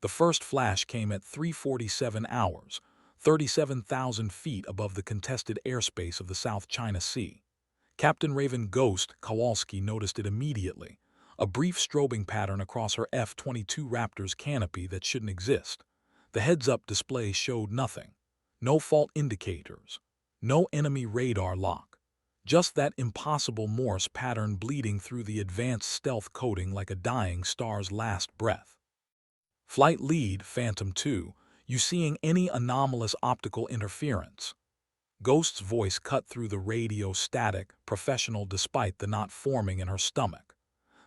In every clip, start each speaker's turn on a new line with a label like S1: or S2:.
S1: The first flash came at 3:47 hours, 37,000 feet above the contested airspace of the South China Sea. Captain Raven Ghost Kowalski noticed it immediately, a brief strobing pattern across her F-22 Raptor's canopy that shouldn't exist. The heads-up display showed nothing. No fault indicators. No enemy radar lock. Just that impossible Morse pattern bleeding through the advanced stealth coating like a dying star's last breath. Flight lead, Phantom 2, you seeing any anomalous optical interference? Ghost's voice cut through the radio static, professional despite the knot forming in her stomach.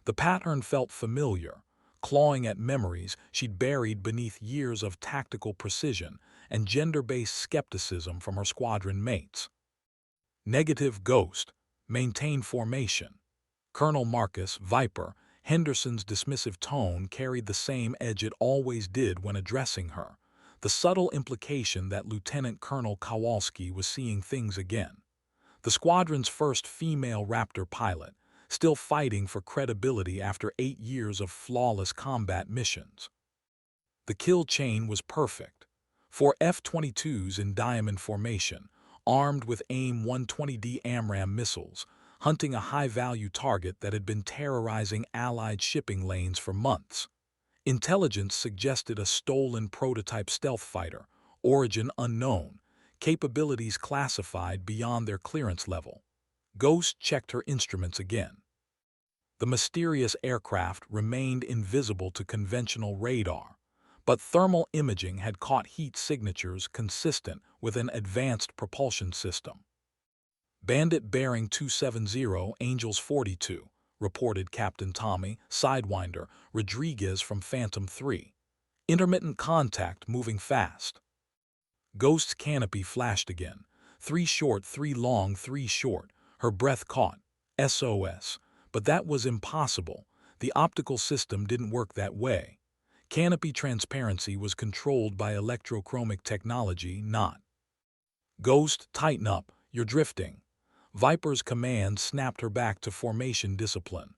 S1: The pattern felt familiar, clawing at memories she'd buried beneath years of tactical precision and gender-based skepticism from her squadron mates. Negative, Ghost. Maintain formation. Colonel Marcus, Viper, Henderson's dismissive tone carried the same edge it always did when addressing her, the subtle implication that Lieutenant Colonel Kowalski was seeing things again. The squadron's first female Raptor pilot, still fighting for credibility after 8 years of flawless combat missions. The kill chain was perfect. 4 F-22s in diamond formation, armed with AIM-120D AMRAAM missiles, hunting a high-value target that had been terrorizing Allied shipping lanes for months. Intelligence suggested a stolen prototype stealth fighter, origin unknown, capabilities classified beyond their clearance level. Ghost checked her instruments again. The mysterious aircraft remained invisible to conventional radar, but thermal imaging had caught heat signatures consistent with an advanced propulsion system. Bandit bearing 270 Angels 42, reported Captain Tommy Sidewinder Rodriguez from Phantom 3. Intermittent contact moving fast. Ghost's canopy flashed again. 3 short, 3 long, 3 short. Her breath caught. SOS. But that was impossible. The optical system didn't work that way. Canopy transparency was controlled by electrochromic technology, not. Ghost, tighten up. You're drifting. Viper's command snapped her back to formation discipline.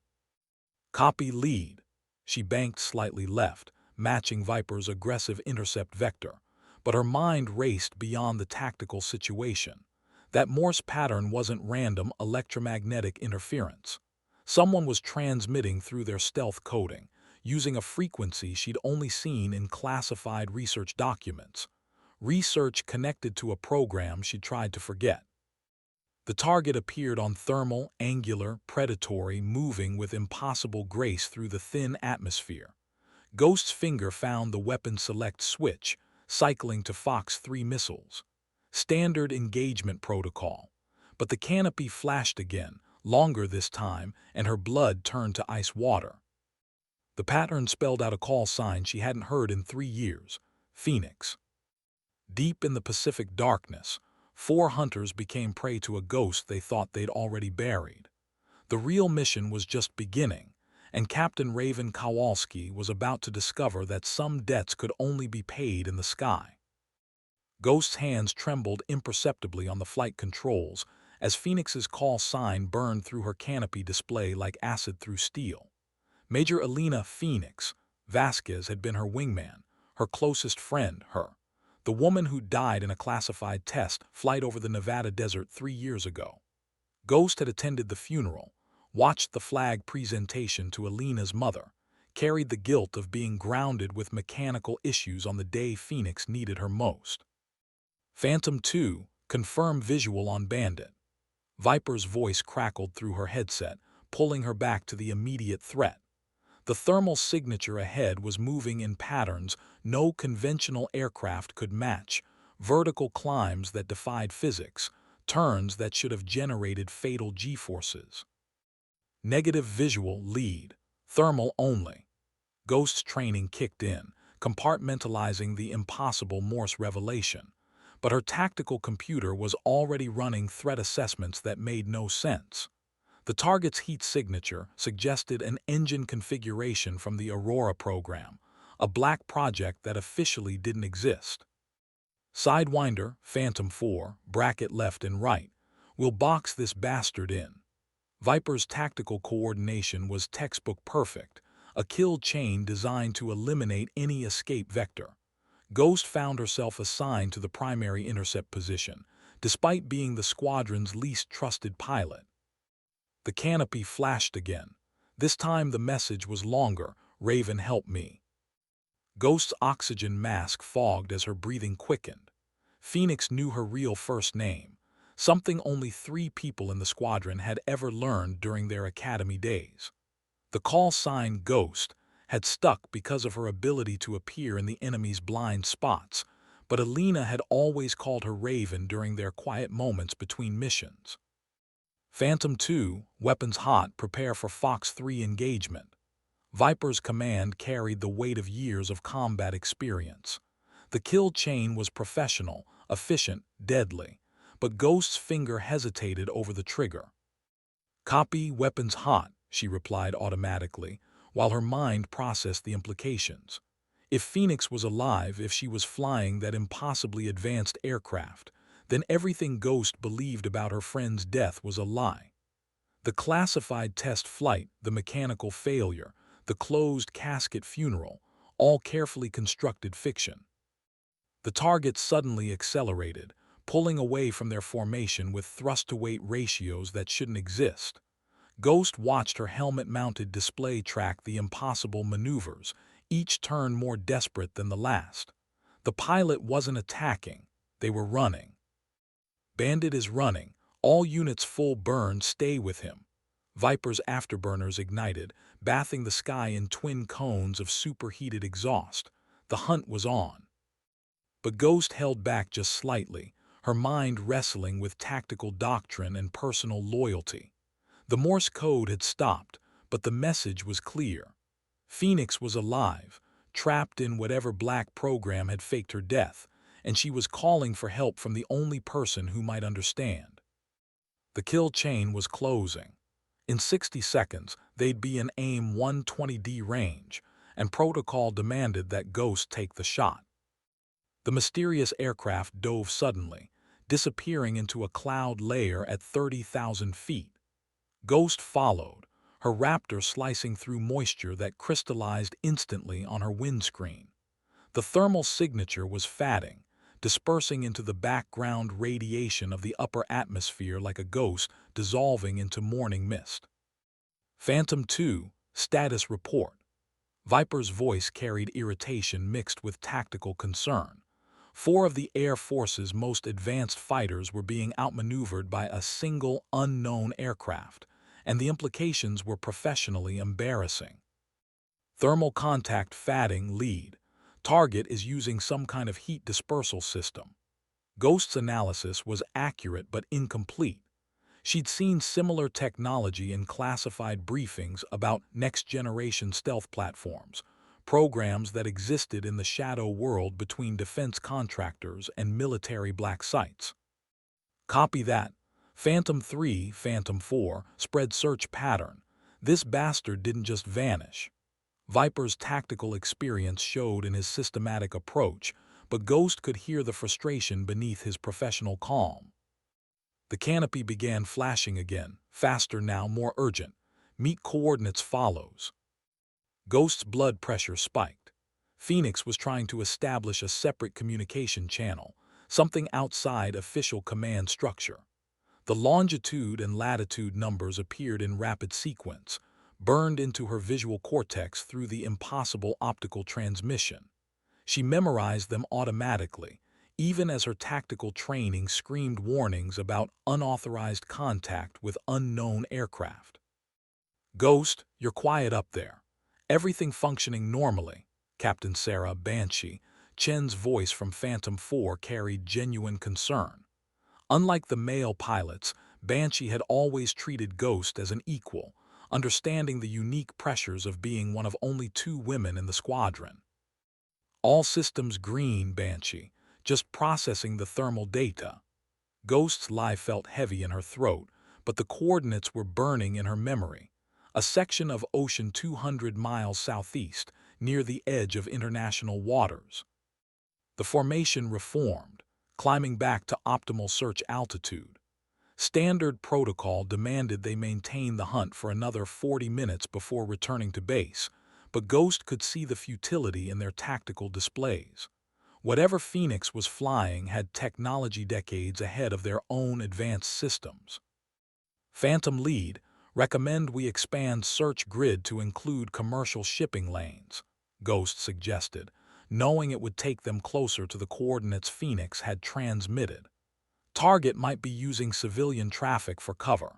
S1: Copy lead. She banked slightly left, matching Viper's aggressive intercept vector, but her mind raced beyond the tactical situation. That Morse pattern wasn't random electromagnetic interference. Someone was transmitting through their stealth coding, using a frequency she'd only seen in classified research documents. Research connected to a program she'd tried to forget. The target appeared on thermal, angular, predatory, moving with impossible grace through the thin atmosphere. Ghost's finger found the weapon select switch, cycling to Fox 3 missiles. Standard engagement protocol. But the canopy flashed again, longer this time, and her blood turned to ice water. The pattern spelled out a call sign she hadn't heard in 3 years. Phoenix. Deep in the Pacific darkness, 4 hunters became prey to a ghost they thought they'd already buried. The real mission was just beginning, and Captain Raven Kowalski was about to discover that some debts could only be paid in the sky. Ghost's hands trembled imperceptibly on the flight controls as Phoenix's call sign burned through her canopy display like acid through steel. Major Elena Phoenix Vasquez had been her wingman, her closest friend, the woman who died in a classified test flight over the Nevada desert 3 years ago. Ghost had attended the funeral, watched the flag presentation to Elena's mother, carried the guilt of being grounded with mechanical issues on the day Phoenix needed her most. Phantom 2, confirm visual on Bandit. Viper's voice crackled through her headset, pulling her back to the immediate threat. The thermal signature ahead was moving in patterns no conventional aircraft could match, vertical climbs that defied physics, turns that should have generated fatal G-forces. Negative visual lead, thermal only. Ghost's training kicked in, compartmentalizing the impossible Morse revelation, but her tactical computer was already running threat assessments that made no sense. The target's heat signature suggested an engine configuration from the Aurora program, a black project that officially didn't exist. Sidewinder, Phantom 4, bracket left and right, we'll box this bastard in. Viper's tactical coordination was textbook perfect, a kill chain designed to eliminate any escape vector. Ghost found herself assigned to the primary intercept position, despite being the squadron's least trusted pilot. The canopy flashed again. This time the message was longer: "Raven, help me." Ghost's oxygen mask fogged as her breathing quickened. Phoenix knew her real first name, something only 3 people in the squadron had ever learned during their academy days. The call sign Ghost had stuck because of her ability to appear in the enemy's blind spots, but Alina had always called her Raven during their quiet moments between missions. Phantom 2, weapons hot, prepare for Fox 3 engagement. Viper's command carried the weight of years of combat experience. The kill chain was professional, efficient, deadly, but Ghost's finger hesitated over the trigger. "Copy, weapons hot," she replied automatically, while her mind processed the implications. If Phoenix was alive, if she was flying that impossibly advanced aircraft, then everything Ghost believed about her friend's death was a lie. The classified test flight, the mechanical failure, the closed casket funeral, all carefully constructed fiction. The targets suddenly accelerated, pulling away from their formation with thrust-to-weight ratios that shouldn't exist. Ghost watched her helmet-mounted display track the impossible maneuvers, each turn more desperate than the last. The pilot wasn't attacking, they were running. "Bandit is running. All units full burn, stay with him." Viper's afterburners ignited, bathing the sky in twin cones of superheated exhaust. The hunt was on. But Ghost held back just slightly, her mind wrestling with tactical doctrine and personal loyalty. The Morse code had stopped, but the message was clear. Phoenix was alive, trapped in whatever black program had faked her death, and she was calling for help from the only person who might understand. The kill chain was closing. In 60 seconds, they'd be in AIM 120D range, and protocol demanded that Ghost take the shot. The mysterious aircraft dove suddenly, disappearing into a cloud layer at 30,000 feet. Ghost followed, her Raptor slicing through moisture that crystallized instantly on her windscreen. The thermal signature was fading, dispersing into the background radiation of the upper atmosphere like a ghost dissolving into morning mist. "Phantom 2, status report." Viper's voice carried irritation mixed with tactical concern. 4 of the Air Force's most advanced fighters were being outmaneuvered by a single unknown aircraft, and the implications were professionally embarrassing. "Thermal contact fading, lead. Target is using some kind of heat dispersal system." Ghost's analysis was accurate but incomplete. She'd seen similar technology in classified briefings about next-generation stealth platforms, programs that existed in the shadow world between defense contractors and military black sites. "Copy that. Phantom 3, Phantom 4, spread search pattern. This bastard didn't just vanish." Viper's tactical experience showed in his systematic approach, but Ghost could hear the frustration beneath his professional calm. The canopy began flashing again, faster now, more urgent. "Meet coordinates follows." Ghost's blood pressure spiked. Phoenix was trying to establish a separate communication channel, something outside official command structure. The longitude and latitude numbers appeared in rapid sequence, burned into her visual cortex through the impossible optical transmission. She memorized them automatically, even as her tactical training screamed warnings about unauthorized contact with unknown aircraft. "Ghost, you're quiet up there. Everything functioning normally." Captain Sarah Banshee, Chen's voice from Phantom 4 carried genuine concern. Unlike the male pilots, Banshee had always treated Ghost as an equal, understanding the unique pressures of being one of only 2 women in the squadron. "All systems green, Banshee. Just processing the thermal data." Ghost's lie felt heavy in her throat, but the coordinates were burning in her memory. A section of ocean 200 miles southeast, near the edge of international waters. The formation reformed, climbing back to optimal search altitude. Standard protocol demanded they maintain the hunt for another 40 minutes before returning to base, but Ghost could see the futility in their tactical displays. Whatever Phoenix was flying had technology decades ahead of their own advanced systems. Phantom Lead, recommend we expand search grid to include commercial shipping lanes, Ghost suggested, knowing it would take them closer to the coordinates Phoenix had transmitted. Target might be using civilian traffic for cover.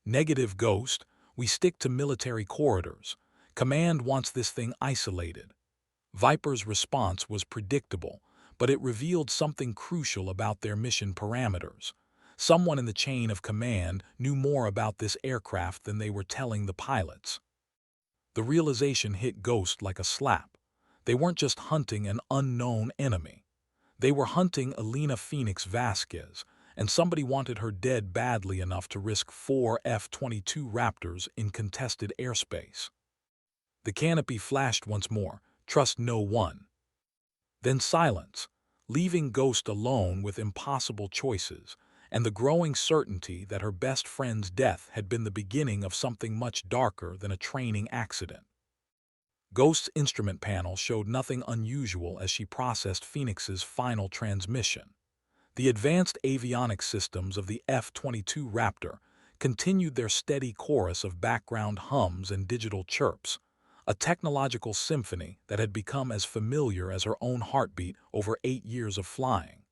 S1: Negative, Ghost, we stick to military corridors. Command wants this thing isolated. Viper's response was predictable, but it revealed something crucial about their mission parameters. Someone in the chain of command knew more about this aircraft than they were telling the pilots. The realization hit Ghost like a slap. They weren't just hunting an unknown enemy. They were hunting Elena Phoenix Vasquez, and somebody wanted her dead badly enough to risk 4 F-22 Raptors in contested airspace. The canopy flashed once more, trust no one. Then silence, leaving Ghost alone with impossible choices, and the growing certainty that her best friend's death had been the beginning of something much darker than a training accident. Ghost's instrument panel showed nothing unusual as she processed Phoenix's final transmission. The advanced avionics systems of the F-22 Raptor continued their steady chorus of background hums and digital chirps, a technological symphony that had become as familiar as her own heartbeat over 8 years of flying.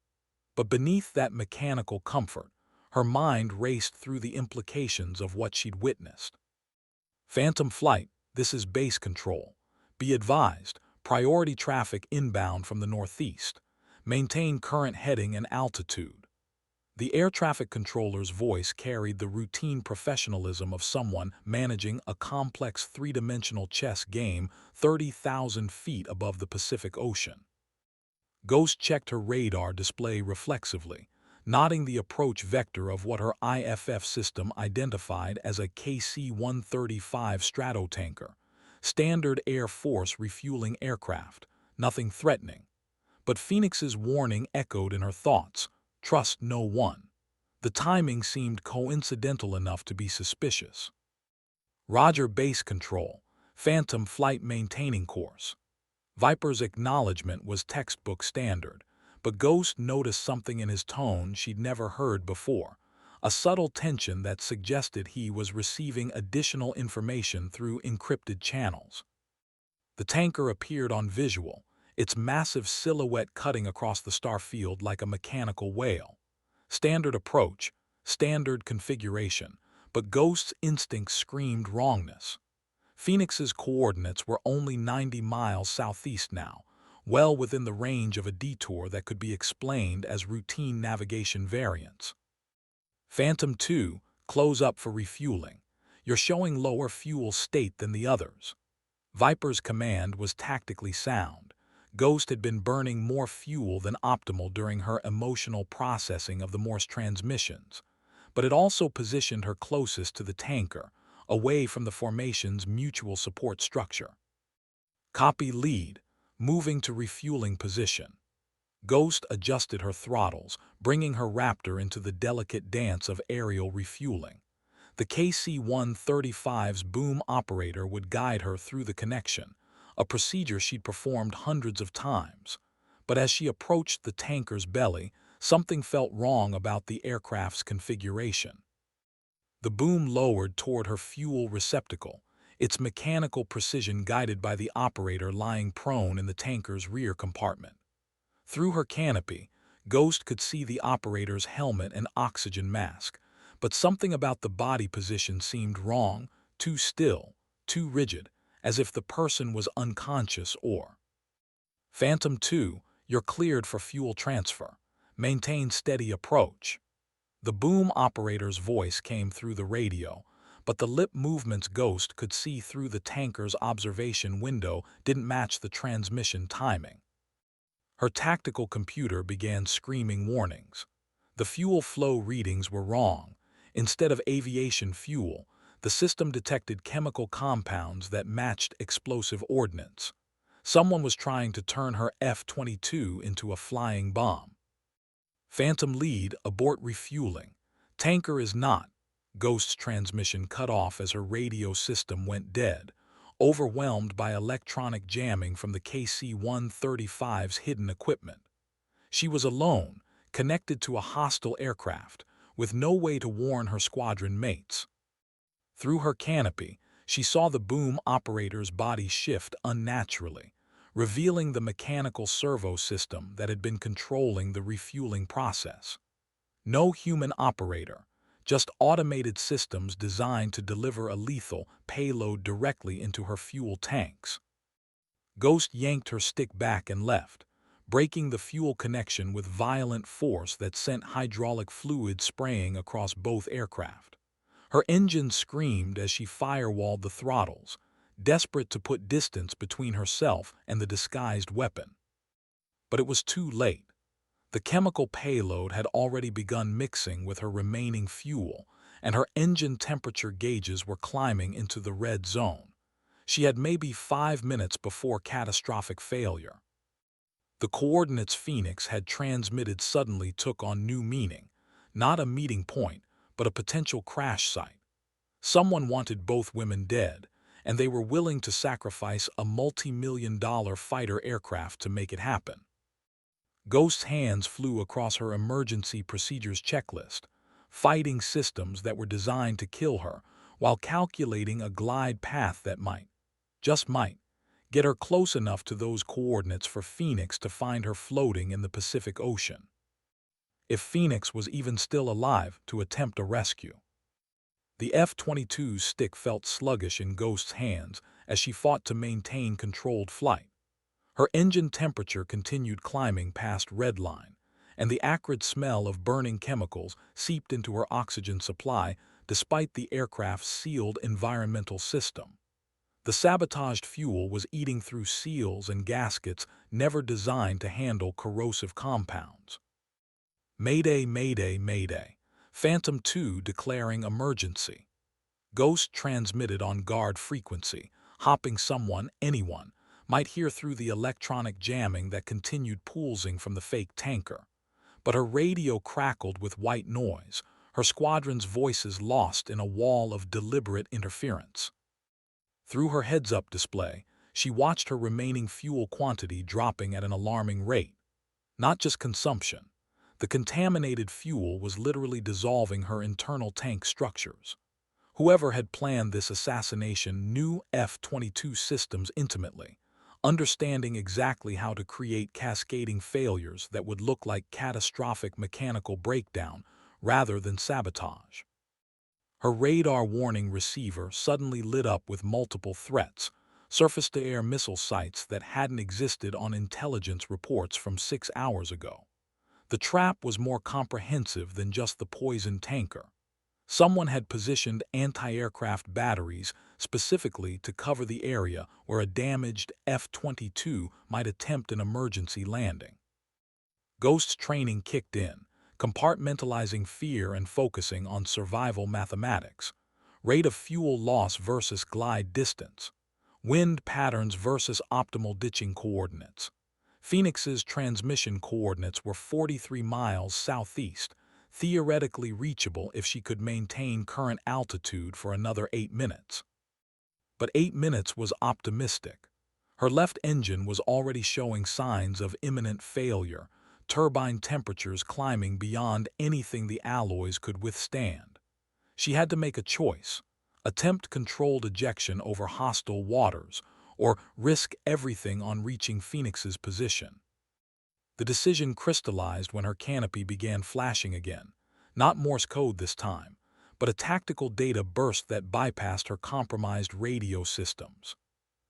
S1: But beneath that mechanical comfort, her mind raced through the implications of what she'd witnessed. Phantom Flight, this is base control. Be advised, priority traffic inbound from the northeast. Maintain current heading and altitude. The air traffic controller's voice carried the routine professionalism of someone managing a complex three-dimensional chess game 30,000 feet above the Pacific Ocean. Ghost checked her radar display reflexively, noting the approach vector of what her IFF system identified as a KC-135 stratotanker, standard Air Force refueling aircraft, nothing threatening. But Phoenix's warning echoed in her thoughts, trust no one. The timing seemed coincidental enough to be suspicious. Roger, base control, Phantom Flight maintaining course. Viper's acknowledgement was textbook standard, but Ghost noticed something in his tone she'd never heard before, a subtle tension that suggested he was receiving additional information through encrypted channels. The tanker appeared on visual, its massive silhouette cutting across the star field like a mechanical whale. Standard approach, standard configuration, but Ghost's instincts screamed wrongness. Phoenix's coordinates were only 90 miles southeast now, well within the range of a detour that could be explained as routine navigation variance. Phantom 2, close up for refueling. You're showing lower fuel state than the others. Viper's command was tactically sound. Ghost had been burning more fuel than optimal during her emotional processing of the Morse transmissions, but it also positioned her closest to the tanker, away from the formation's mutual support structure. Copy, lead, moving to refueling position. Ghost adjusted her throttles, bringing her Raptor into the delicate dance of aerial refueling. The KC-135's boom operator would guide her through the connection, a procedure she'd performed hundreds of times. But as she approached the tanker's belly, something felt wrong about the aircraft's configuration. The boom lowered toward her fuel receptacle, its mechanical precision guided by the operator lying prone in the tanker's rear compartment. Through her canopy, Ghost could see the operator's helmet and oxygen mask, but something about the body position seemed wrong, too still, too rigid, as if the person was unconscious or. Phantom 2, you're cleared for fuel transfer. Maintain steady approach. The boom operator's voice came through the radio, but the lip movements Ghost could see through the tanker's observation window didn't match the transmission timing. Her tactical computer began screaming warnings. The fuel flow readings were wrong. Instead of aviation fuel, the system detected chemical compounds that matched explosive ordnance. Someone was trying to turn her F-22 into a flying bomb. Phantom lead, abort refueling. Tanker is not. Ghost's transmission cut off as her radio system went dead. overwhelmed by electronic jamming from the KC-135's hidden equipment. She was alone, connected to a hostile aircraft, with no way to warn her squadron mates. Through her canopy, she saw the boom operator's body shift unnaturally, revealing the mechanical servo system that had been controlling the refueling process. No human operator, just automated systems designed to deliver a lethal payload directly into her fuel tanks. Ghost yanked her stick back and left, breaking the fuel connection with violent force that sent hydraulic fluid spraying across both aircraft. Her engine screamed as she firewalled the throttles, desperate to put distance between herself and the disguised weapon. But it was too late. The chemical payload had already begun mixing with her remaining fuel, and her engine temperature gauges were climbing into the red zone. She had maybe 5 minutes before catastrophic failure. The coordinates Phoenix had transmitted suddenly took on new meaning, not a meeting point, but a potential crash site. Someone wanted both women dead, and they were willing to sacrifice a multi-million-dollar fighter aircraft to make it happen. Ghost's hands flew across her emergency procedures checklist, fighting systems that were designed to kill her, while calculating a glide path that might, just might, get her close enough to those coordinates for Phoenix to find her floating in the Pacific Ocean. If Phoenix was even still alive to attempt a rescue. The F-22's stick felt sluggish in Ghost's hands as she fought to maintain controlled flight. Her engine temperature continued climbing past red line, and the acrid smell of burning chemicals seeped into her oxygen supply despite the aircraft's sealed environmental system. The sabotaged fuel was eating through seals and gaskets never designed to handle corrosive compounds. Mayday, mayday, mayday. Phantom 2 declaring emergency. Ghost transmitted on guard frequency, hoping someone, anyone, might hear through the electronic jamming that continued pulsing from the fake tanker. But her radio crackled with white noise, her squadron's voices lost in a wall of deliberate interference. Through her heads-up display, she watched her remaining fuel quantity dropping at an alarming rate. Not just consumption. The contaminated fuel was literally dissolving her internal tank structures. Whoever had planned this assassination knew F-22 systems intimately, understanding exactly how to create cascading failures that would look like catastrophic mechanical breakdown rather than sabotage. Her radar warning receiver suddenly lit up with multiple threats, surface-to-air missile sites that hadn't existed on intelligence reports from 6 hours ago. The trap was more comprehensive than just the poisoned tanker. Someone had positioned anti-aircraft batteries specifically to cover the area where a damaged F-22 might attempt an emergency landing. Ghost's training kicked in, compartmentalizing fear and focusing on survival mathematics, rate of fuel loss versus glide distance, wind patterns versus optimal ditching coordinates. Phoenix's transmission coordinates were 43 miles southeast, theoretically reachable if she could maintain current altitude for another 8 minutes. But 8 minutes was optimistic. Her left engine was already showing signs of imminent failure, turbine temperatures climbing beyond anything the alloys could withstand. She had to make a choice: attempt controlled ejection over hostile waters, or risk everything on reaching Phoenix's position. The decision crystallized when her canopy began flashing again, not Morse code this time, but a tactical data burst that bypassed her compromised radio systems.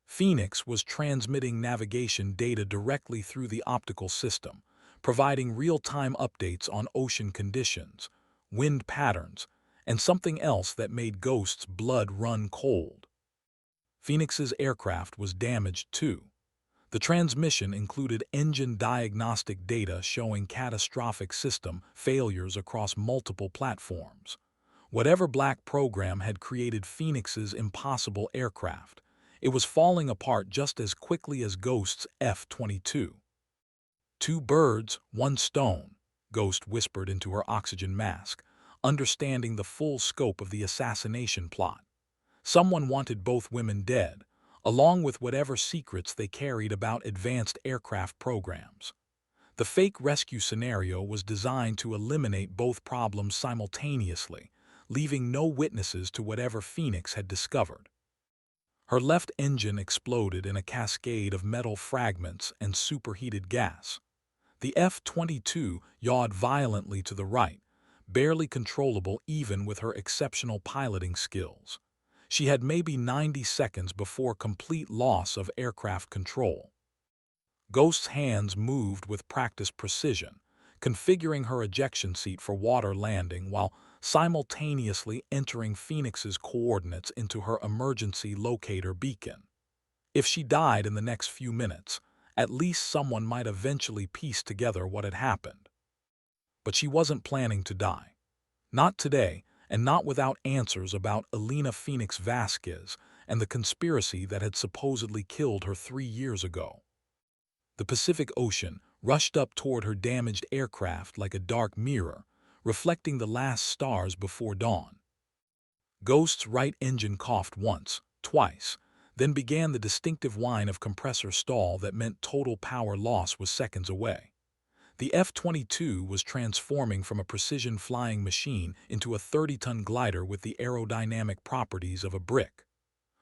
S1: Phoenix was transmitting navigation data directly through the optical system, providing real-time updates on ocean conditions, wind patterns, and something else that made Ghost's blood run cold. Phoenix's aircraft was damaged too. The transmission included engine diagnostic data showing catastrophic system failures across multiple platforms. Whatever black program had created Phoenix's impossible aircraft, it was falling apart just as quickly as Ghost's F-22. "Two birds, one stone," Ghost whispered into her oxygen mask, understanding the full scope of the assassination plot. Someone wanted both women dead, along with whatever secrets they carried about advanced aircraft programs. The fake rescue scenario was designed to eliminate both problems simultaneously, leaving no witnesses to whatever Phoenix had discovered. Her left engine exploded in a cascade of metal fragments and superheated gas. The F-22 yawed violently to the right, barely controllable even with her exceptional piloting skills. She had maybe 90 seconds before complete loss of aircraft control. Ghost's hands moved with practiced precision, configuring her ejection seat for water landing while simultaneously entering Phoenix's coordinates into her emergency locator beacon. If she died in the next few minutes, at least someone might eventually piece together what had happened. But she wasn't planning to die. Not today, and not without answers about Elena Phoenix Vasquez and the conspiracy that had supposedly killed her 3 years ago. The Pacific Ocean rushed up toward her damaged aircraft like a dark mirror, reflecting the last stars before dawn. Ghost's right engine coughed once, twice, then began the distinctive whine of compressor stall that meant total power loss was seconds away. The F-22 was transforming from a precision flying machine into a 30-ton glider with the aerodynamic properties of a brick.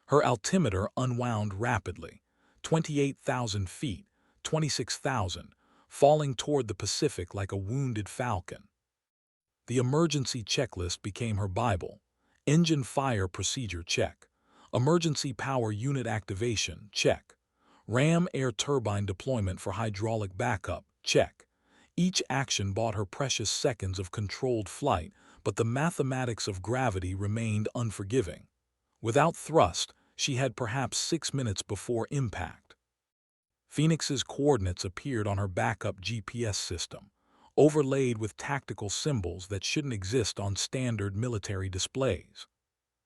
S1: Her altimeter unwound rapidly, 28,000 feet, 26,000, falling toward the Pacific like a wounded falcon. The emergency checklist became her Bible. Engine fire procedure, check. Emergency power unit activation, check. Ram air turbine deployment for hydraulic backup, check. Each action bought her precious seconds of controlled flight, but the mathematics of gravity remained unforgiving. Without thrust, she had perhaps 6 minutes before impact. Phoenix's coordinates appeared on her backup GPS system, overlaid with tactical symbols that shouldn't exist on standard military displays.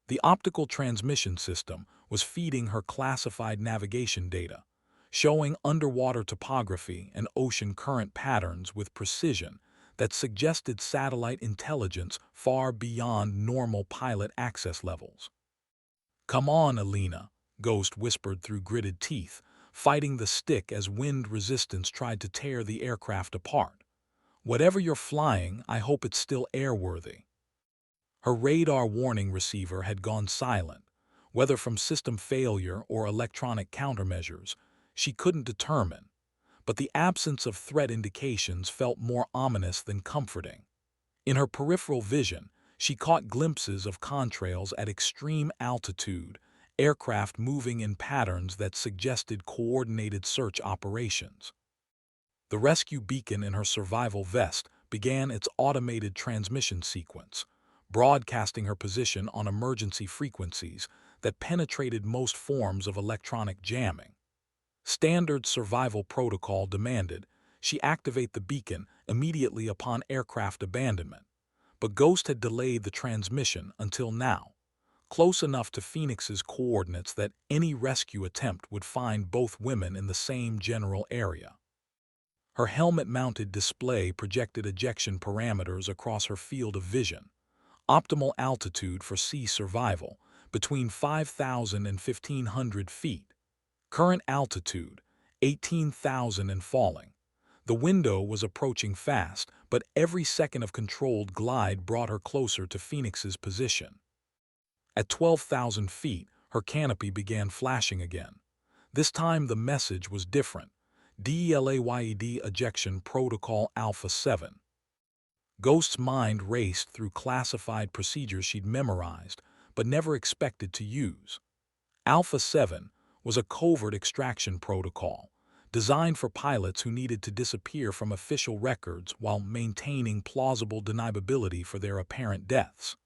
S1: The optical transmission system was feeding her classified navigation data, showing underwater topography and ocean current patterns with precision that suggested satellite intelligence far beyond normal pilot access levels. "Come on, Elena," Ghost whispered through gritted teeth, fighting the stick as wind resistance tried to tear the aircraft apart. "Whatever you're flying, I hope it's still airworthy." Her radar warning receiver had gone silent. Whether from system failure or electronic countermeasures, she couldn't determine, but the absence of threat indications felt more ominous than comforting. In her peripheral vision, she caught glimpses of contrails at extreme altitude, aircraft moving in patterns that suggested coordinated search operations. The rescue beacon in her survival vest began its automated transmission sequence, broadcasting her position on emergency frequencies that penetrated most forms of electronic jamming. Standard survival protocol demanded she activate the beacon immediately upon aircraft abandonment, but Ghost had delayed the transmission until now, close enough to Phoenix's coordinates that any rescue attempt would find both women in the same general area. Her helmet-mounted display projected ejection parameters across her field of vision. Optimal altitude for sea survival, between 5,000 and 1,500 feet. Current altitude, 18,000 and falling. The window was approaching fast, but every second of controlled glide brought her closer to Phoenix's position. At 12,000 feet, her canopy began flashing again. This time the message was different. DELAYED Ejection Protocol Alpha 7. Ghost's mind raced through classified procedures she'd memorized, but never expected to use. Alpha 7 was a covert extraction protocol, designed for pilots who needed to disappear from official records while maintaining plausible deniability for their apparent deaths.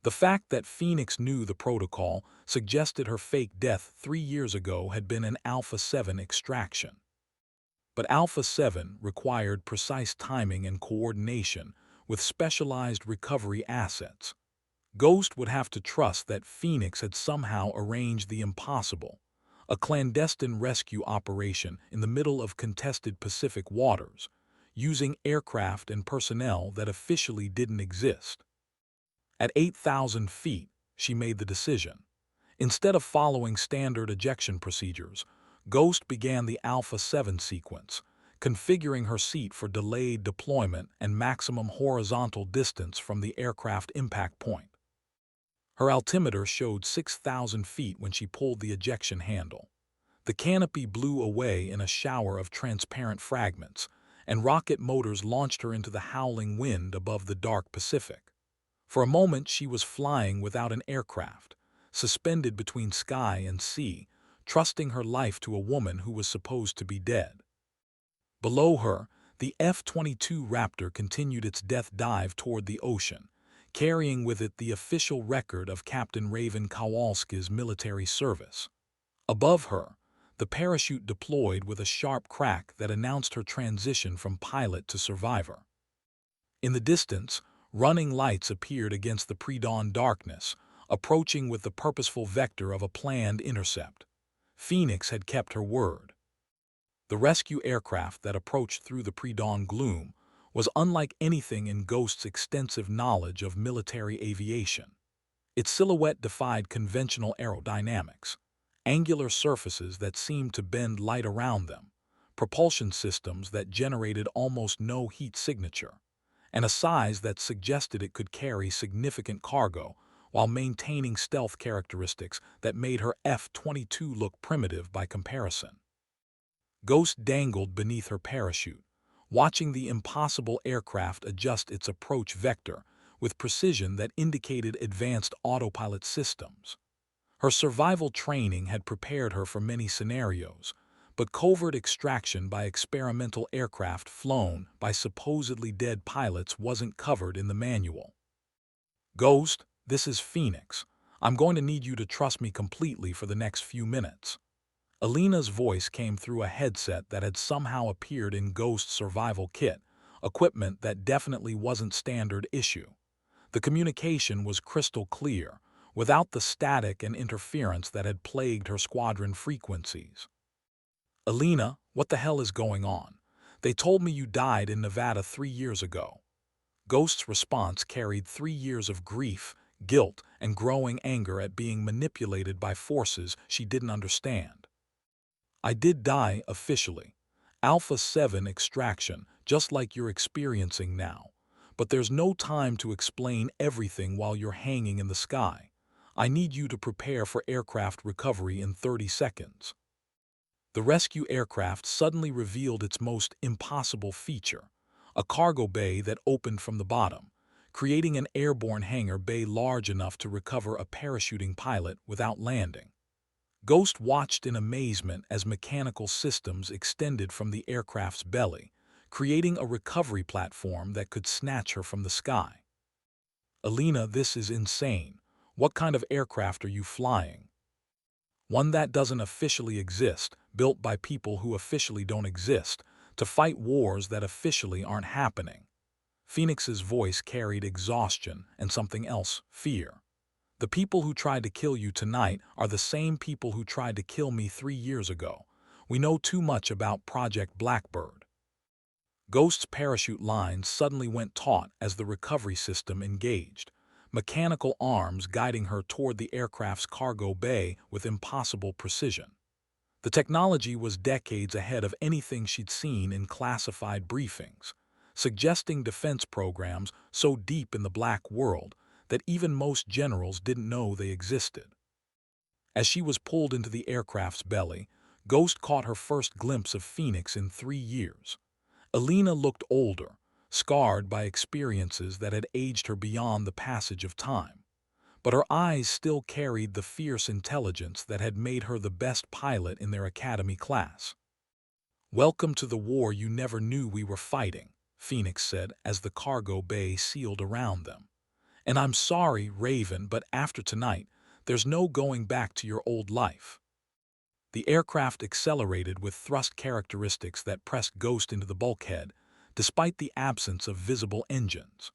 S1: The fact that Phoenix knew the protocol suggested her fake death 3 years ago had been an Alpha 7 extraction. But Alpha 7 required precise timing and coordination with specialized recovery assets. Ghost would have to trust that Phoenix had somehow arranged the impossible, a clandestine rescue operation in the middle of contested Pacific waters, using aircraft and personnel that officially didn't exist. At 8,000 feet, she made the decision. Instead of following standard ejection procedures, Ghost began the Alpha 7 sequence, configuring her seat for delayed deployment and maximum horizontal distance from the aircraft impact point. Her altimeter showed 6,000 feet when she pulled the ejection handle. The canopy blew away in a shower of transparent fragments, and rocket motors launched her into the howling wind above the dark Pacific. For a moment she was flying without an aircraft, suspended between sky and sea, trusting her life to a woman who was supposed to be dead. Below her, the F-22 Raptor continued its death dive toward the ocean, carrying with it the official record of Captain Raven Kowalski's military service. Above her, the parachute deployed with a sharp crack that announced her transition from pilot to survivor. In the distance, running lights appeared against the pre-dawn darkness, approaching with the purposeful vector of a planned intercept. Phoenix had kept her word. The rescue aircraft that approached through the pre-dawn gloom was unlike anything in Ghost's extensive knowledge of military aviation. Its silhouette defied conventional aerodynamics. Angular surfaces that seemed to bend light around them, propulsion systems that generated almost no heat signature, and a size that suggested it could carry significant cargo while maintaining stealth characteristics that made her F-22 look primitive by comparison. Ghost dangled beneath her parachute, watching the impossible aircraft adjust its approach vector with precision that indicated advanced autopilot systems. Her survival training had prepared her for many scenarios, but covert extraction by experimental aircraft flown by supposedly dead pilots wasn't covered in the manual. "Ghost, this is Phoenix. I'm going to need you to trust me completely for the next few minutes." Alina's voice came through a headset that had somehow appeared in Ghost's survival kit, equipment that definitely wasn't standard issue. The communication was crystal clear, without the static and interference that had plagued her squadron frequencies. "Alina, what the hell is going on? They told me you died in Nevada 3 years ago." Ghost's response carried 3 years of grief, guilt, and growing anger at being manipulated by forces she didn't understand. "I did die officially. Alpha 7 extraction, just like you're experiencing now. But there's no time to explain everything while you're hanging in the sky. I need you to prepare for aircraft recovery in 30 seconds." The rescue aircraft suddenly revealed its most impossible feature, a cargo bay that opened from the bottom, creating an airborne hangar bay large enough to recover a parachuting pilot without landing. Ghost watched in amazement as mechanical systems extended from the aircraft's belly, creating a recovery platform that could snatch her from the sky. "Alina, this is insane. What kind of aircraft are you flying?" "One that doesn't officially exist, built by people who officially don't exist, to fight wars that officially aren't happening." Phoenix's voice carried exhaustion and something else, fear. "The people who tried to kill you tonight are the same people who tried to kill me 3 years ago. We know too much about Project Blackbird." Ghost's parachute lines suddenly went taut as the recovery system engaged, mechanical arms guiding her toward the aircraft's cargo bay with impossible precision. The technology was decades ahead of anything she'd seen in classified briefings, suggesting defense programs so deep in the black world that even most generals didn't know they existed. As she was pulled into the aircraft's belly, Ghost caught her first glimpse of Phoenix in 3 years. Alina looked older, scarred by experiences that had aged her beyond the passage of time. But her eyes still carried the fierce intelligence that had made her the best pilot in their academy class. "Welcome to the war you never knew we were fighting," Phoenix said as the cargo bay sealed around them. "And I'm sorry, Raven, but after tonight, there's no going back to your old life." The aircraft accelerated with thrust characteristics that pressed Ghost into the bulkhead, despite the absence of visible engines.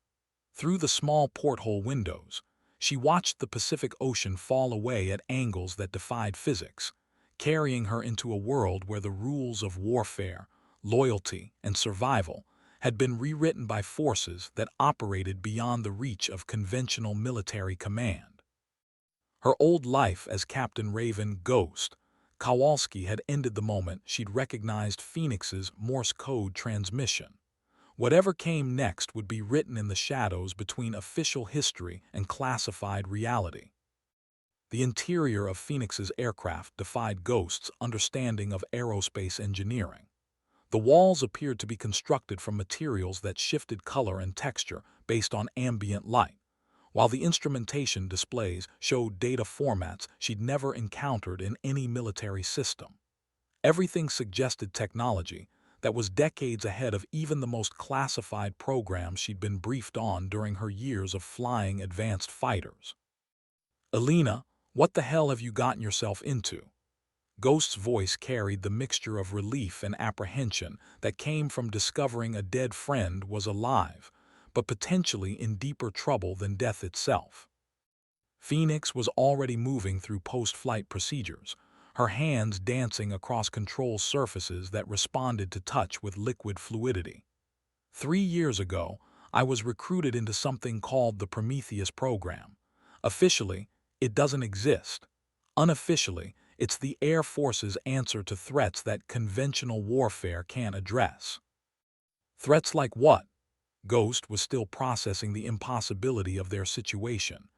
S1: Through the small porthole windows, she watched the Pacific Ocean fall away at angles that defied physics, carrying her into a world where the rules of warfare, loyalty, and survival had been rewritten by forces that operated beyond the reach of conventional military command. Her old life as Captain Raven Ghost, Kowalski had ended the moment she'd recognized Phoenix's Morse code transmission. Whatever came next would be written in the shadows between official history and classified reality. The interior of Phoenix's aircraft defied Ghost's understanding of aerospace engineering. The walls appeared to be constructed from materials that shifted color and texture based on ambient light, while the instrumentation displays showed data formats she'd never encountered in any military system. Everything suggested technology that was decades ahead of even the most classified programs she'd been briefed on during her years of flying advanced fighters. "Alina, what the hell have you gotten yourself into?" Ghost's voice carried the mixture of relief and apprehension that came from discovering a dead friend was alive, but potentially in deeper trouble than death itself. Phoenix was already moving through post-flight procedures, her hands dancing across control surfaces that responded to touch with liquid fluidity. 3 years ago, I was recruited into something called the Prometheus program. Officially, it doesn't exist. Unofficially, it's the Air Force's answer to threats that conventional warfare can't address. Threats like what? Ghost was still processing the impossibility of their situation.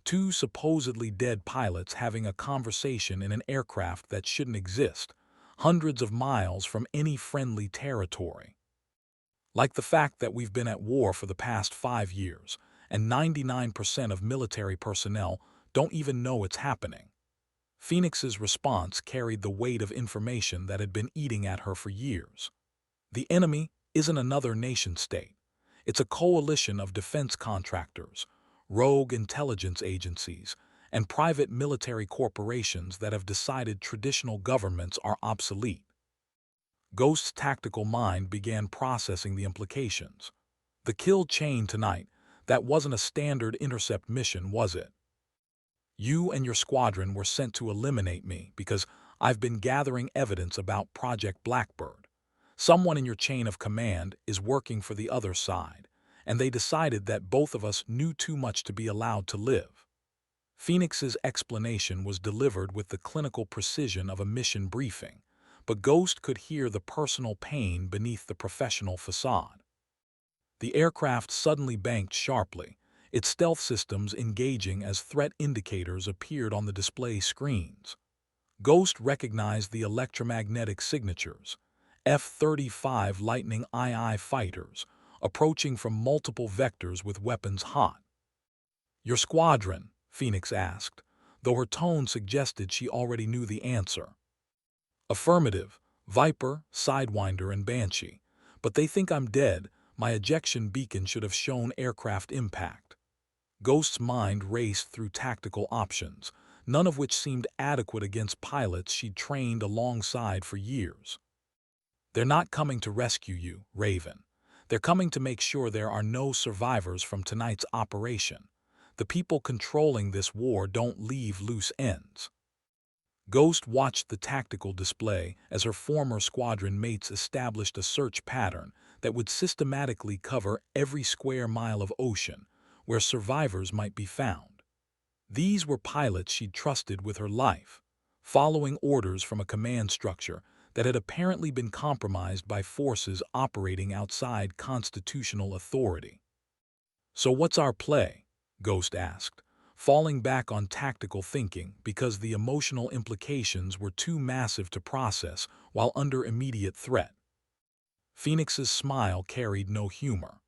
S1: Two supposedly dead pilots having a conversation in an aircraft that shouldn't exist, hundreds of miles from any friendly territory. Like the fact that we've been at war for the past 5 years, and 99% of military personnel don't even know it's happening. Phoenix's response carried the weight of information that had been eating at her for years. The enemy isn't another nation-state. It's a coalition of defense contractors, rogue intelligence agencies, and private military corporations that have decided traditional governments are obsolete. Ghost's tactical mind began processing the implications. The kill chain tonight, that wasn't a standard intercept mission, was it? You and your squadron were sent to eliminate me because I've been gathering evidence about Project Blackbird. Someone in your chain of command is working for the other side, and they decided that both of us knew too much to be allowed to live. Phoenix's explanation was delivered with the clinical precision of a mission briefing, but Ghost could hear the personal pain beneath the professional facade. The aircraft suddenly banked sharply, its stealth systems engaging as threat indicators appeared on the display screens. Ghost recognized the electromagnetic signatures, F-35 Lightning II fighters, approaching from multiple vectors with weapons hot. "Your squadron?" Phoenix asked, though her tone suggested she already knew the answer. "Affirmative, Viper, Sidewinder, and Banshee. But they think I'm dead. My ejection beacon should have shown aircraft impact." Ghost's mind raced through tactical options, none of which seemed adequate against pilots she'd trained alongside for years. "They're not coming to rescue you, Raven. They're coming to make sure there are no survivors from tonight's operation. The people controlling this war don't leave loose ends." Ghost watched the tactical display as her former squadron mates established a search pattern that would systematically cover every square mile of ocean where survivors might be found. These were pilots she'd trusted with her life, following orders from a command structure that had apparently been compromised by forces operating outside constitutional authority. "So what's our play?" Ghost asked, falling back on tactical thinking because the emotional implications were too massive to process while under immediate threat. Phoenix's smile carried no humor.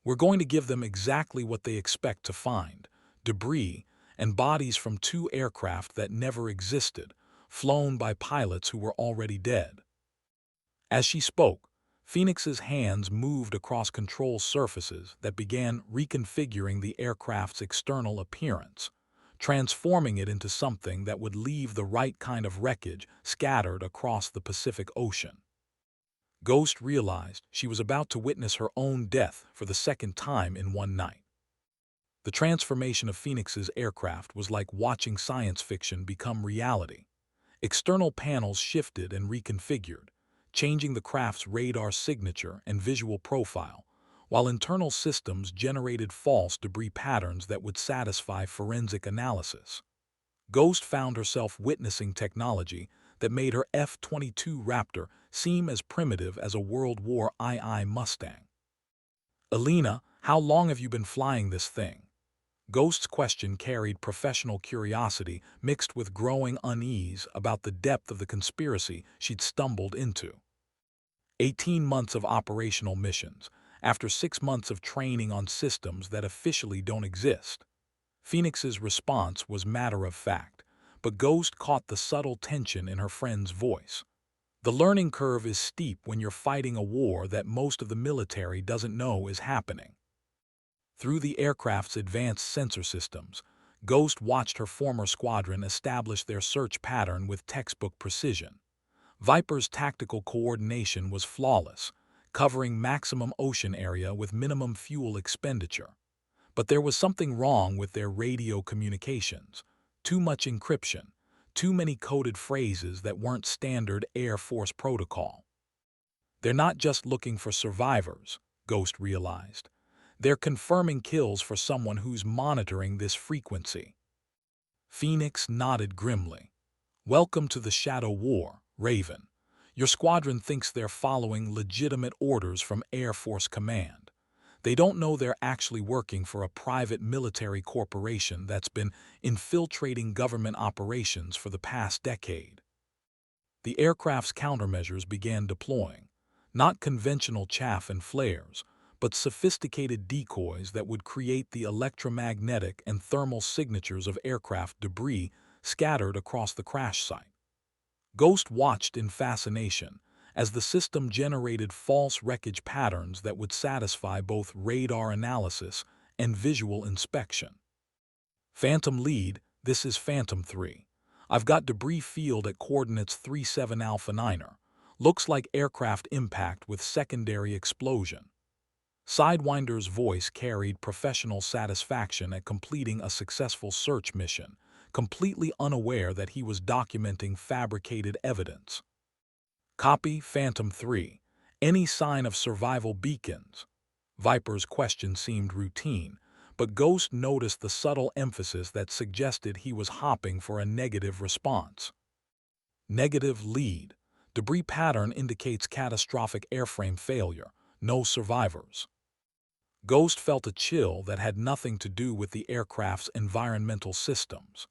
S1: "We're going to give them exactly what they expect to find: debris and bodies from two aircraft that never existed, flown by pilots who were already dead." As she spoke, Phoenix's hands moved across control surfaces that began reconfiguring the aircraft's external appearance, transforming it into something that would leave the right kind of wreckage scattered across the Pacific Ocean. Ghost realized she was about to witness her own death for the second time in one night. The transformation of Phoenix's aircraft was like watching science fiction become reality. External panels shifted and reconfigured, changing the craft's radar signature and visual profile, while internal systems generated false debris patterns that would satisfy forensic analysis. Ghost found herself witnessing technology that made her F-22 Raptor seem as primitive as a World War II Mustang. "Alina, how long have you been flying this thing?" Ghost's question carried professional curiosity mixed with growing unease about the depth of the conspiracy she'd stumbled into. 18 months of operational missions, after 6 months of training on systems that officially don't exist. Phoenix's response was matter-of-fact, but Ghost caught the subtle tension in her friend's voice. The learning curve is steep when you're fighting a war that most of the military doesn't know is happening. Through the aircraft's advanced sensor systems, Ghost watched her former squadron establish their search pattern with textbook precision. Viper's tactical coordination was flawless, covering maximum ocean area with minimum fuel expenditure. But there was something wrong with their radio communications. Too much encryption, too many coded phrases that weren't standard Air Force protocol. They're not just looking for survivors, Ghost realized. They're confirming kills for someone who's monitoring this frequency. Phoenix nodded grimly. "Welcome to the Shadow War, Raven. Your squadron thinks they're following legitimate orders from Air Force Command. They don't know they're actually working for a private military corporation that's been infiltrating government operations for the past decade." The aircraft's countermeasures began deploying, not conventional chaff and flares, but sophisticated decoys that would create the electromagnetic and thermal signatures of aircraft debris scattered across the crash site. Ghost watched in fascination as the system generated false wreckage patterns that would satisfy both radar analysis and visual inspection. "Phantom lead, this is Phantom 3. I've got debris field at coordinates 37 Alpha 9er. Looks like aircraft impact with secondary explosion." Sidewinder's voice carried professional satisfaction at completing a successful search mission, completely unaware that he was documenting fabricated evidence. "Copy, Phantom 3. Any sign of survival beacons?" Viper's question seemed routine, but Ghost noticed the subtle emphasis that suggested he was hopping for a negative response. "Negative lead. Debris pattern indicates catastrophic airframe failure. No survivors." Ghost felt a chill that had nothing to do with the aircraft's environmental systems.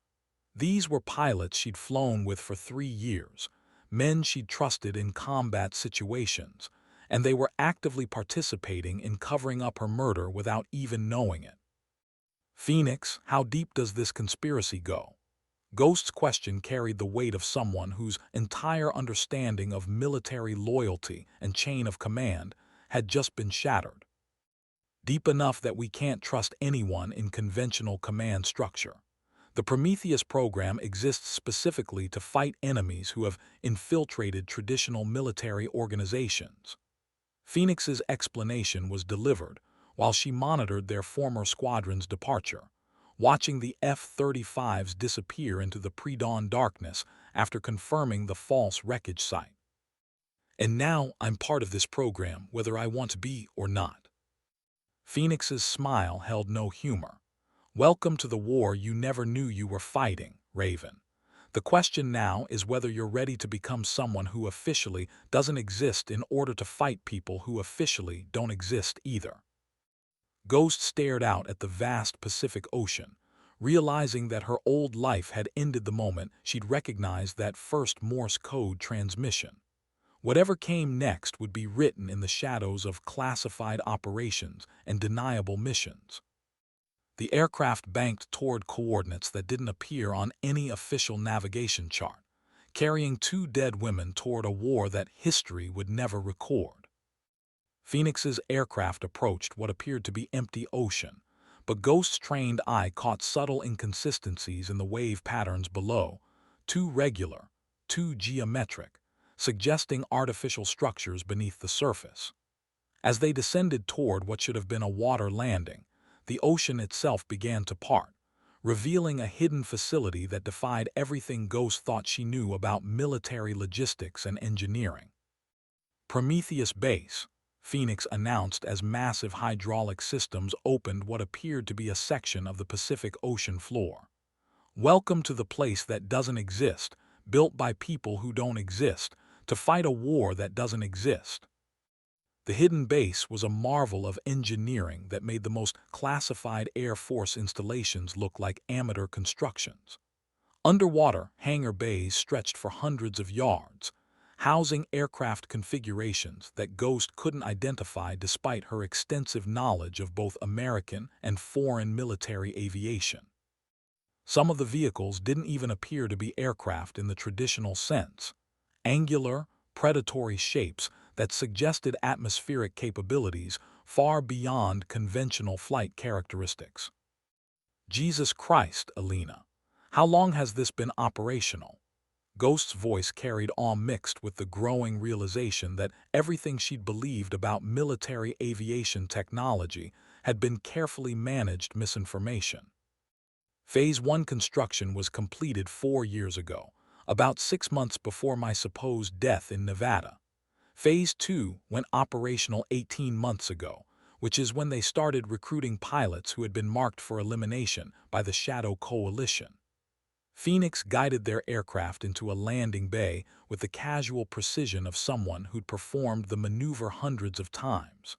S1: These were pilots she'd flown with for 3 years, men she'd trusted in combat situations, and they were actively participating in covering up her murder without even knowing it. "Phoenix, how deep does this conspiracy go?" Ghost's question carried the weight of someone whose entire understanding of military loyalty and chain of command had just been shattered. "Deep enough that we can't trust anyone in conventional command structure. The Prometheus program exists specifically to fight enemies who have infiltrated traditional military organizations." Phoenix's explanation was delivered while she monitored their former squadron's departure, watching the F-35s disappear into the pre-dawn darkness after confirming the false wreckage site. "And now I'm part of this program whether I want to be or not." Phoenix's smile held no humor. "Welcome to the war you never knew you were fighting, Raven. The question now is whether you're ready to become someone who officially doesn't exist in order to fight people who officially don't exist either." Ghost stared out at the vast Pacific Ocean, realizing that her old life had ended the moment she'd recognized that first Morse code transmission. Whatever came next would be written in the shadows of classified operations and deniable missions. The aircraft banked toward coordinates that didn't appear on any official navigation chart, carrying 2 dead women toward a war that history would never record. Phoenix's aircraft approached what appeared to be empty ocean, but Ghost's trained eye caught subtle inconsistencies in the wave patterns below, too regular, too geometric, suggesting artificial structures beneath the surface. As they descended toward what should have been a water landing, the ocean itself began to part, revealing a hidden facility that defied everything Ghost thought she knew about military logistics and engineering. "Prometheus Base," Phoenix announced as massive hydraulic systems opened what appeared to be a section of the Pacific Ocean floor. Welcome to the place that doesn't exist, built by people who don't exist, to fight a war that doesn't exist. The hidden base was a marvel of engineering that made the most classified Air Force installations look like amateur constructions. Underwater hangar bays stretched for hundreds of yards, housing aircraft configurations that Ghost couldn't identify despite her extensive knowledge of both American and foreign military aviation. Some of the vehicles didn't even appear to be aircraft in the traditional sense. Angular, predatory shapes that suggested atmospheric capabilities far beyond conventional flight characteristics. Jesus Christ, Alina. How long has this been operational? Ghost's voice carried awe mixed with the growing realization that everything she'd believed about military aviation technology had been carefully managed misinformation. Phase 1 construction was completed 4 years ago, about 6 months before my supposed death in Nevada. Phase 2 went operational 18 months ago, which is when they started recruiting pilots who had been marked for elimination by the Shadow Coalition. Phoenix guided their aircraft into a landing bay with the casual precision of someone who'd performed the maneuver hundreds of times.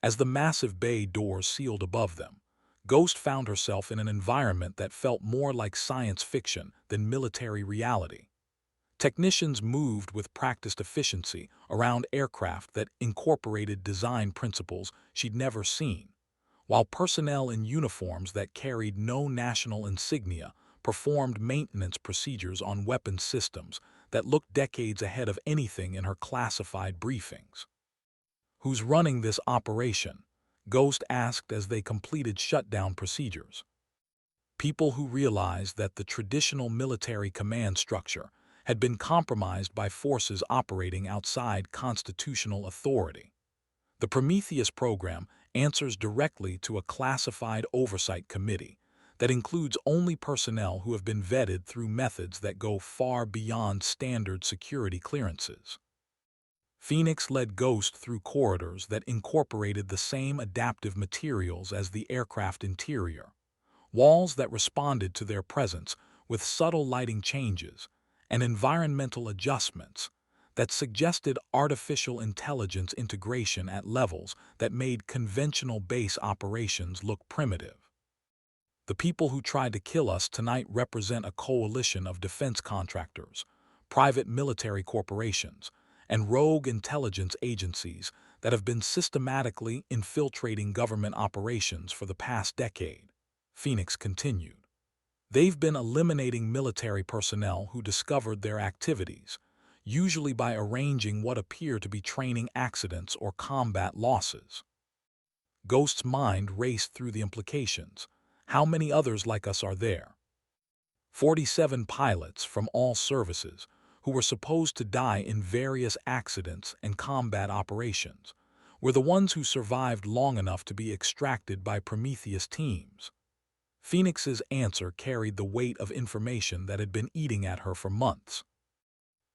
S1: As the massive bay doors sealed above them, Ghost found herself in an environment that felt more like science fiction than military reality. Technicians moved with practiced efficiency around aircraft that incorporated design principles she'd never seen, while personnel in uniforms that carried no national insignia performed maintenance procedures on weapons systems that looked decades ahead of anything in her classified briefings. "Who's running this operation?" Ghost asked as they completed shutdown procedures. People who realized that the traditional military command structure had been compromised by forces operating outside constitutional authority. The Prometheus program answers directly to a classified oversight committee that includes only personnel who have been vetted through methods that go far beyond standard security clearances. Phoenix led Ghost through corridors that incorporated the same adaptive materials as the aircraft interior, walls that responded to their presence with subtle lighting changes and environmental adjustments that suggested artificial intelligence integration at levels that made conventional base operations look primitive. The people who tried to kill us tonight represent a coalition of defense contractors, private military corporations, and rogue intelligence agencies that have been systematically infiltrating government operations for the past decade, Phoenix continued. They've been eliminating military personnel who discovered their activities, usually by arranging what appear to be training accidents or combat losses. Ghost's mind raced through the implications. How many others like us are there? 47 pilots from all services who were supposed to die in various accidents and combat operations were the ones who survived long enough to be extracted by Prometheus teams. Phoenix's answer carried the weight of information that had been eating at her for months.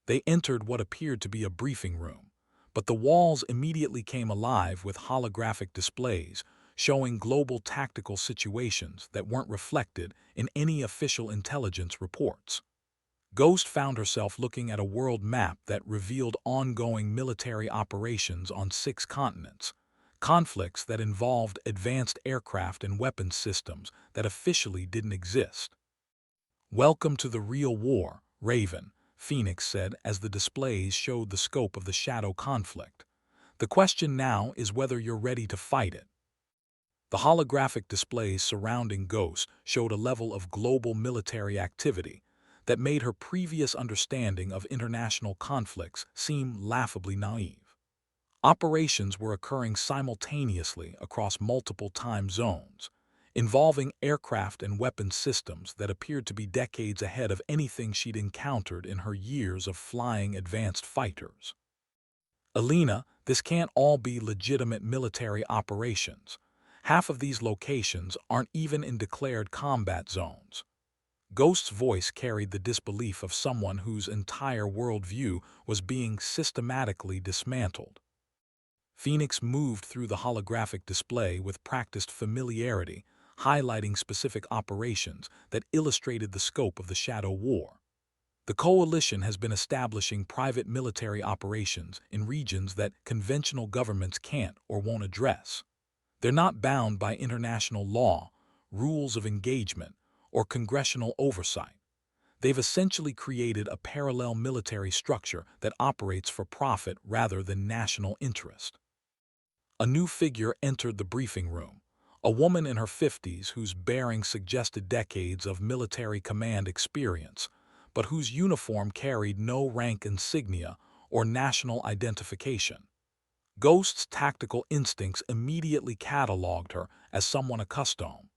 S1: They entered what appeared to be a briefing room, but the walls immediately came alive with holographic displays showing global tactical situations that weren't reflected in any official intelligence reports. Ghost found herself looking at a world map that revealed ongoing military operations on 6 continents, conflicts that involved advanced aircraft and weapons systems that officially didn't exist. "Welcome to the real war, Raven," Phoenix said as the displays showed the scope of the Shadow conflict. "The question now is whether you're ready to fight it." The holographic displays surrounding Ghost showed a level of global military activity that made her previous understanding of international conflicts seem laughably naive. Operations were occurring simultaneously across multiple time zones, involving aircraft and weapons systems that appeared to be decades ahead of anything she'd encountered in her years of flying advanced fighters. "Alina, this can't all be legitimate military operations. Half of these locations aren't even in declared combat zones." Ghost's voice carried the disbelief of someone whose entire worldview was being systematically dismantled. Phoenix moved through the holographic display with practiced familiarity, highlighting specific operations that illustrated the scope of the Shadow War. The coalition has been establishing private military operations in regions that conventional governments can't or won't address. They're not bound by international law, rules of engagement, or congressional oversight. They've essentially created a parallel military structure that operates for profit rather than national interest. A new figure entered the briefing room, a woman in her 50s whose bearing suggested decades of military command experience, but whose uniform carried no rank insignia or national identification. Ghost's tactical instincts immediately cataloged her as someone accustomed